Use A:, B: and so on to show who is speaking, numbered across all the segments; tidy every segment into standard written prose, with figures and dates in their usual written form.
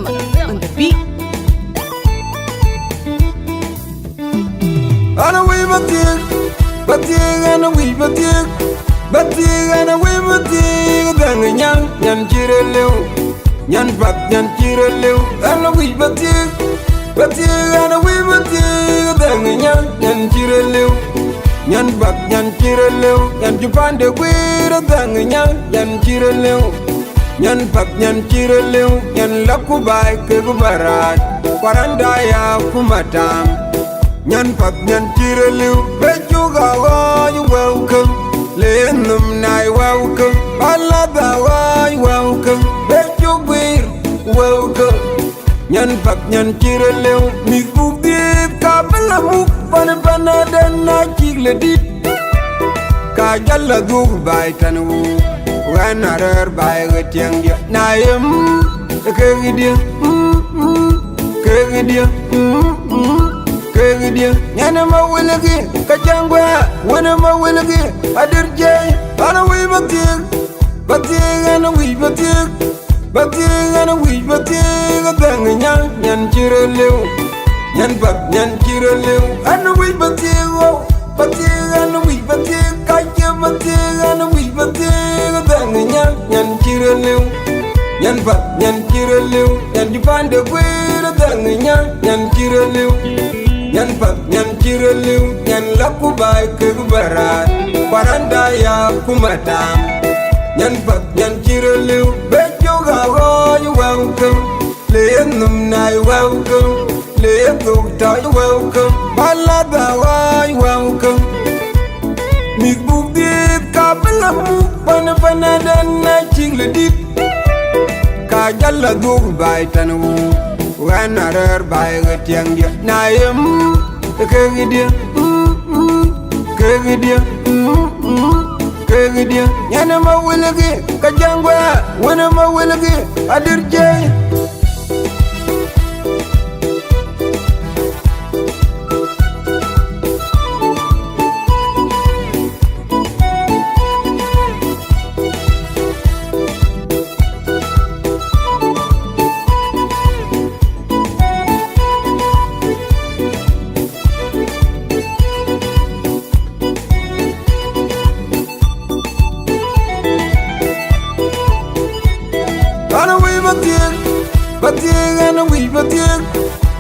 A: rhythm on the beat.
B: Ana we batik, ana we batik, ana we batik. Dang nyan chirelew, nyan pat nyan chirelew. Ana we batik, ana we batik. Dang nyan chirelew, nyan pat nyan chirelew. Nyan jupande kwira dang nyan chirelew, nyan pat nyan chirelew. Nyan lakubai ke kubarat, kwaranda ya kumatam. Nyan pat nyan chirelew, bejuga wa you welcome. Lenum nai welcome, alada wa you welcome. Bejugwir welcome. Nyan pat nyan chirelew, mi kubib kabela muk pana dan na chigle dit. Ka jalla dug bai tanu, wan arer bai getiang dia. Nayem kegidia, kegidia. Kegidia, nyana mawilagi, kachangwa, wana mawilagi, adirjay, ana we batik, ana we batik, ana we batik, adang nyan chirelew, nyan pat nyan chirelew, ana we batik, ana we batik, kaya batik, ana we batik, adang nyan chirelew, nyan pat nyan chirelew, nyan jupande kwira adang nyan chirelew. Nyan pat nyan chirelew, nyan lakubai ke kubarat, kwaranda ya kumatam. Nyan pat nyan chirelew, bejuga wa you welcome. Lenum nai welcome, letukta you welcome. Balada wa you welcome. Migbuk dit kabela muk pana dan na chigle dit. Ka jalla dug bai tanu, wan arer bai getiang dia. Nayem kegidia, kegidia. Nyana mawilagi, kajangwa, wana mawilagi, adirjay.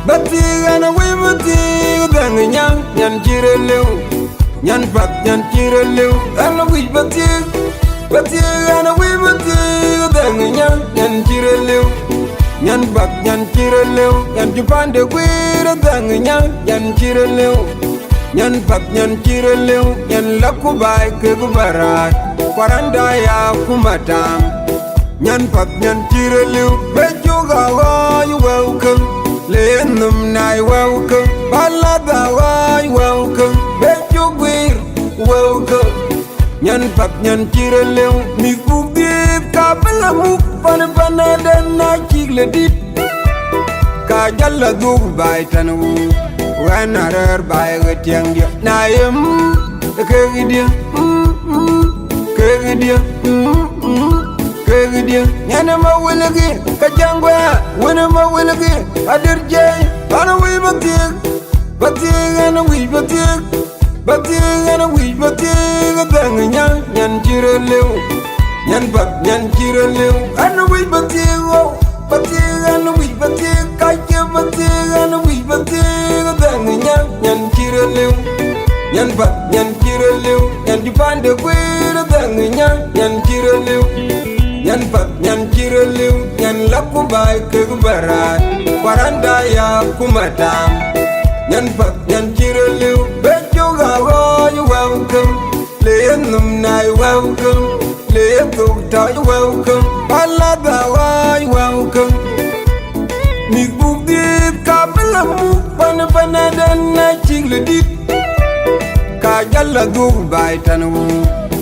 B: Batik, ana we batik, dang nyan chirelew, nyan pat nyan chirelew. Ana we batik, ana we batik, dang nyan chirelew, nyan pat nyan chirelew. Nyan jupande kwira dang nyan chirelew, nyan pat nyan chirelew. Nyan lakubai ke kubarat, kwaranda ya kumatam. Nyan pat nyan chirelew, bejuga wa you welcome. Lenum nai welcome, balada wa you welcome. Bejugwir welcome. Nyan pat nyan chirelew, mi kubib kabela muk pana dan na chigle dit. Ka jalla dug bai tanu, wan arer bai getiang dia. Nayem kegidia, kegidia. Kegidia, nyana mawilagi, kajangwa, wana mawilagi, adirjay. Ana we batik, ana we batik, ana we batik, adang nyan chirelew, nyan pat nyan chirelew. Ana we batik, ana we batik, kaya batik, ana we batik, adang nyan chirelew, nyan pat nyan chirelew. Nyan jupande kwira adang nyan chirelew. Nyan pat nyan chirelew, nyan lakubai ke kubarat, kwaranda ya kumatam. Nyan pat nyan chirelew, bejuga wa you welcome. Lenum nai welcome, letukta you welcome. Balada wa you welcome. Migbuk dit kabela muk pana dan na chigle dit. Ka jalla dug bai tanu,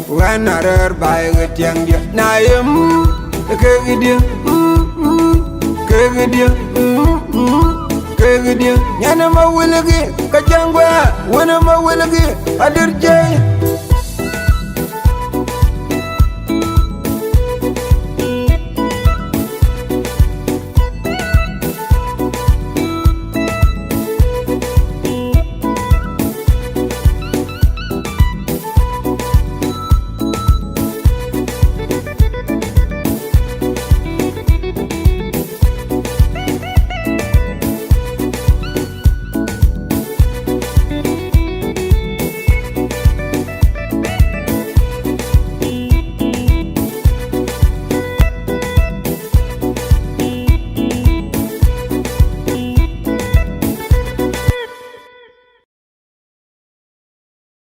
B: wan arer bai getiang dia. Nayem kegidia, kegidia, kegidia. Nyana mawilagi, kajangwa, wana mawilagi, adirjay.